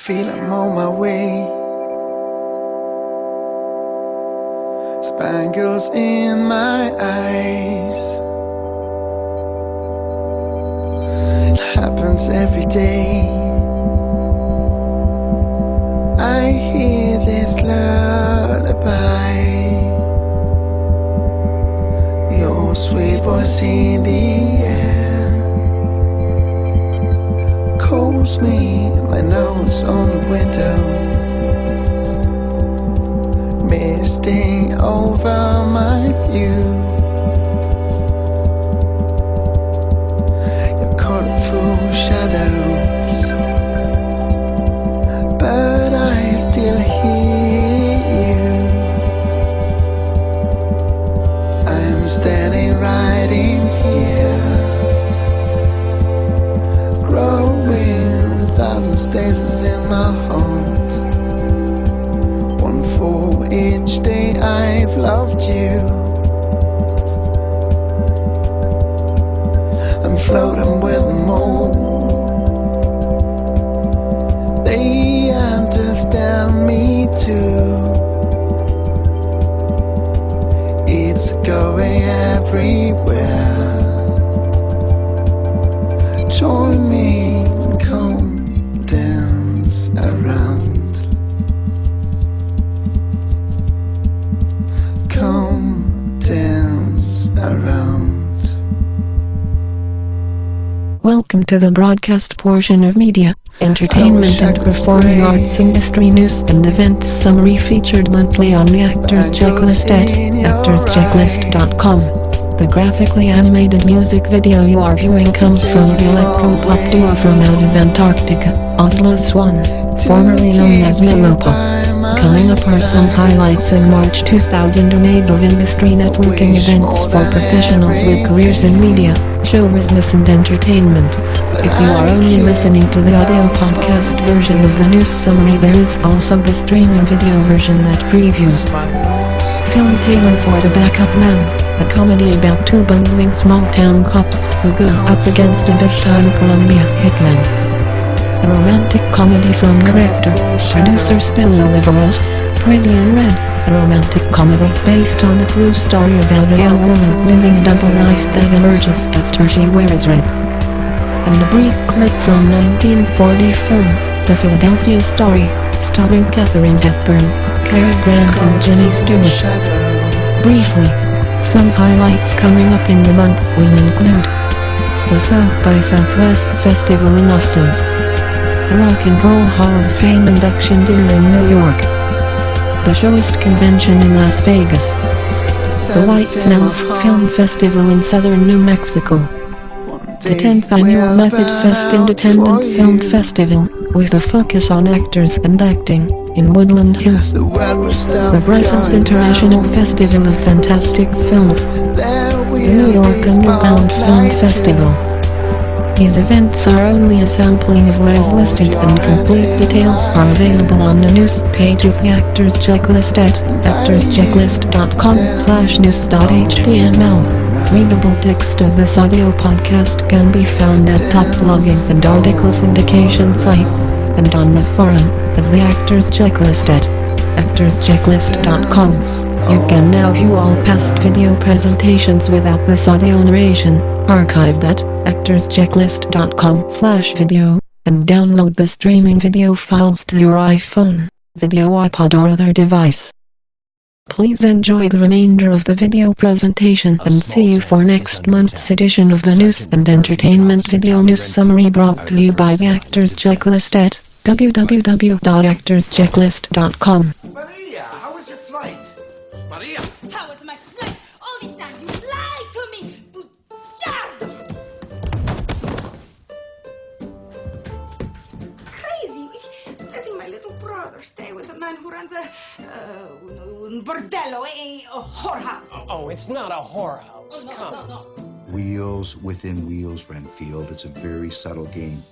feel I'm on my way. Spangles in my eyes. It happens every day. I hear this lullaby. Your sweet voice in the air calls me, my nose on the window, misting over my view. Your colorful shadows, but I still hear you. I'm standing right in here, growing thousands of daisies in my heart. One for each day I've loved you. I'm floating with them all. They understand me too. It's going everywhere. Join me and come dance around. Come dance around. Welcome to the broadcast portion of media, entertainment and performing arts industry news and events summary featured monthly on the Actors Checklist at actorschecklist.com. The graphically animated music video you are viewing comes from the electro-pop duo from out of Antarctica, Oslo Swan, formerly known as Mellowpop. Coming up are some highlights in March 2008 of industry networking events for professionals with careers in media, show business and entertainment. If you are only listening to the audio podcast version of the news summary, there is also the streaming video version that previews. Film tailored for the Backup Man, a comedy about two bungling small-town cops who go up against a big-time Columbia hitman. A romantic comedy from director, producer Stella Liveros, Pretty in Red, a romantic comedy based on the true story about a young woman living a double life that emerges after she wears red. And a brief clip from 1940 film, The Philadelphia Story, starring Katharine Hepburn, Cary Grant and Jimmy Stewart. Briefly, some highlights coming up in the month will include the South by Southwest Festival in Austin, the Rock and Roll Hall of Fame induction dinner in New York, the Showist Convention in Las Vegas, the White Snails Film Festival in southern New Mexico, the 10th Annual Method Fest Independent Film Festival, with a focus on actors and acting, in Woodland Hills, the Brussels International Festival of Fantastic Films, the New York Underground Film Festival. These events are only a sampling of what is listed, and complete details are available on the news page of the Actors Checklist at actorschecklist.com/news.html. Readable text of this audio podcast can be found at top blogging and article syndication sites, and on the forum of the Actors Checklist at actorschecklist.com. You can now view all past video presentations without this audio narration, archived at actorschecklist.com/video, and download the streaming video files to your iPhone, video iPod or other device. Please enjoy the remainder of the video presentation and see you for next month's edition of the News and Entertainment Video News Summary, brought to you by the Actors Checklist at www.actorschecklist.com. Maria, how was your flight? Maria! How was my flight? All this time you lied to me! Bugiardo! Crazy! Letting my little brother stay with a man who runs a bordello, a whorehouse. Oh, it's not a whorehouse. Come on. Wheels within wheels, Renfield. It's a very subtle game.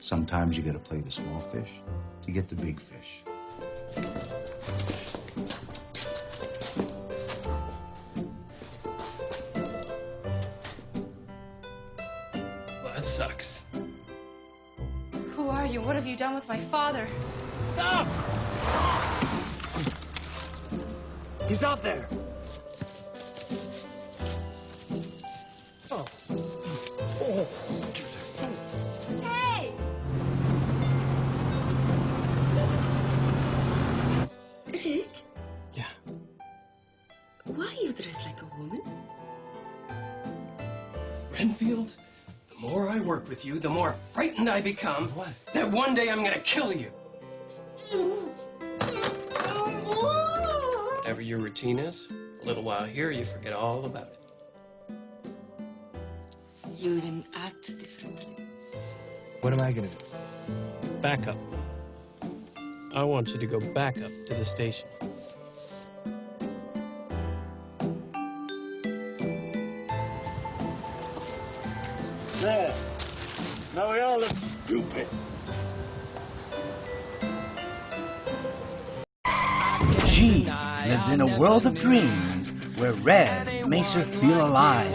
Sometimes you gotta play the small fish to get the big fish. Well, that sucks. Who are you? What have you done with my father? He's out there. Hey! Rick? Yeah. Why are you dressed like a woman? Renfield, the more I work with you, the more frightened I become. What? That one day I'm gonna kill you. Whatever your routine is, a little while here, you forget all about it. You didn't act differently. What am I gonna do? Back up. I want you to go back up to the station. There. Now we all look stupid. She lives in a world of dreams where red makes her feel alive,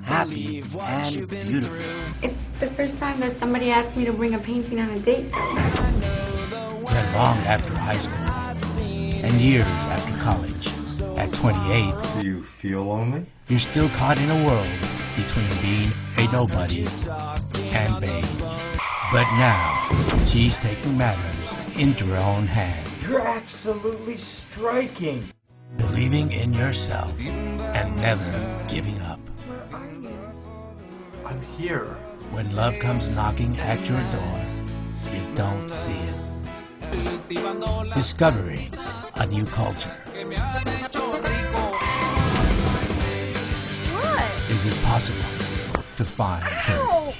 happy, and beautiful. It's the first time that somebody asked me to bring a painting on a date. Then long after high school, and years after college, at 28, Do you feel lonely? you're still caught in a world between being a nobody and babe. But now, she's taking matters into her own hands. You're absolutely striking. Believing in yourself and never giving up. I'm here. When love comes knocking at your door, you don't see it. Discovering a new culture. What? Is it possible to find courage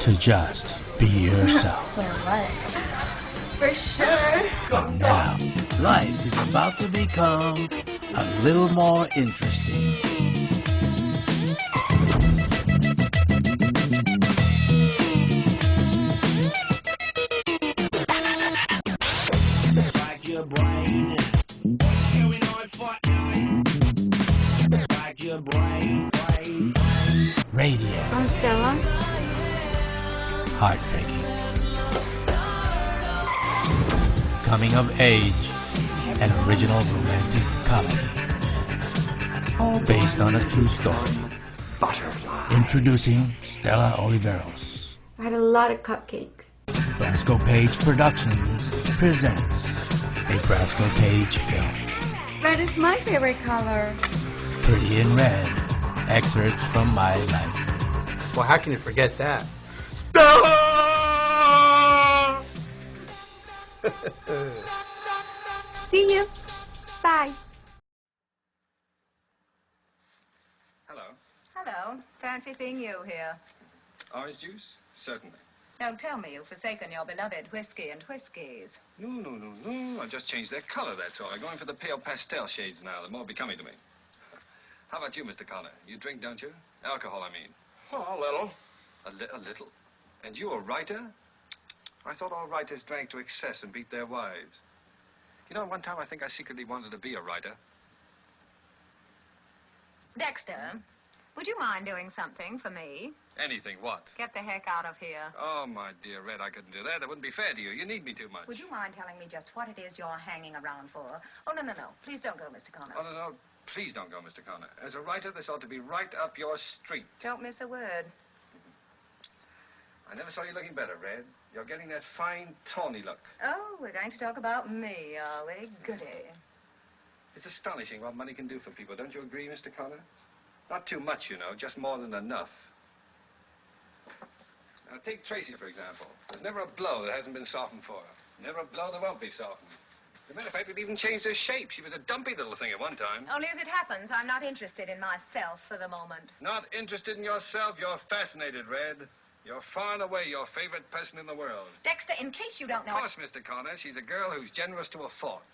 to just be yourself? For what? For sure. But now, life is about to become a little more interesting. Like your brain. Going on Fortnite. Like your brain. Radiant, I'm Stella. heartbreaking. Coming of age, an original romantic comedy. All based on a true story. Introducing Stella Oliveros. I had a lot of cupcakes. Brasco Page Productions presents a Brasco Page film. Red is my favorite color. Pretty in Red, excerpts from my life. Well, how can you forget that? See you. Bye. Hello. Hello. Fancy seeing you here. Orange juice? Certainly. Don't tell me you've forsaken your beloved whiskey and whiskies. No. I just changed their color, that's all. I'm going for the pale pastel shades now. They're more becoming to me. How about you, Mr. Connor? You drink, don't you? Alcohol, I mean. Oh, a little. A little? And you a writer? I thought all writers drank to excess and beat their wives. You know, one time I think I secretly wanted to be a writer. Dexter, would you mind doing something for me? Anything, what? Get the heck out of here. Oh, my dear Red, I couldn't do that. That wouldn't be fair to you. You need me too much. Would you mind telling me just what it is you're hanging around for? Oh, no. Please don't go, Mr. Connor. Oh, no. Please don't go, Mr. Connor. As a writer, this ought to be right up your street. Don't miss a word. I never saw you looking better, Red. You're getting that fine, tawny look. Oh, we're going to talk about me, are we? Goody. It's astonishing what money can do for people. Don't you agree, Mr. Connor? Not too much, you know, just more than enough. Now, take Tracy, for example. There's never a blow that hasn't been softened for her. Never a blow that won't be softened. As a matter of fact, it even changed her shape. She was a dumpy little thing at one time. Only as it happens, I'm not interested in myself for the moment. Not interested in yourself? You're fascinated, Red. You're far and away your favorite person in the world. Dexter, in case you don't know... Of course, Mr. Connor. She's a girl who's generous to a fault.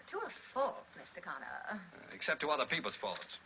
To a fault, Mr. Connor. Except to other people's faults.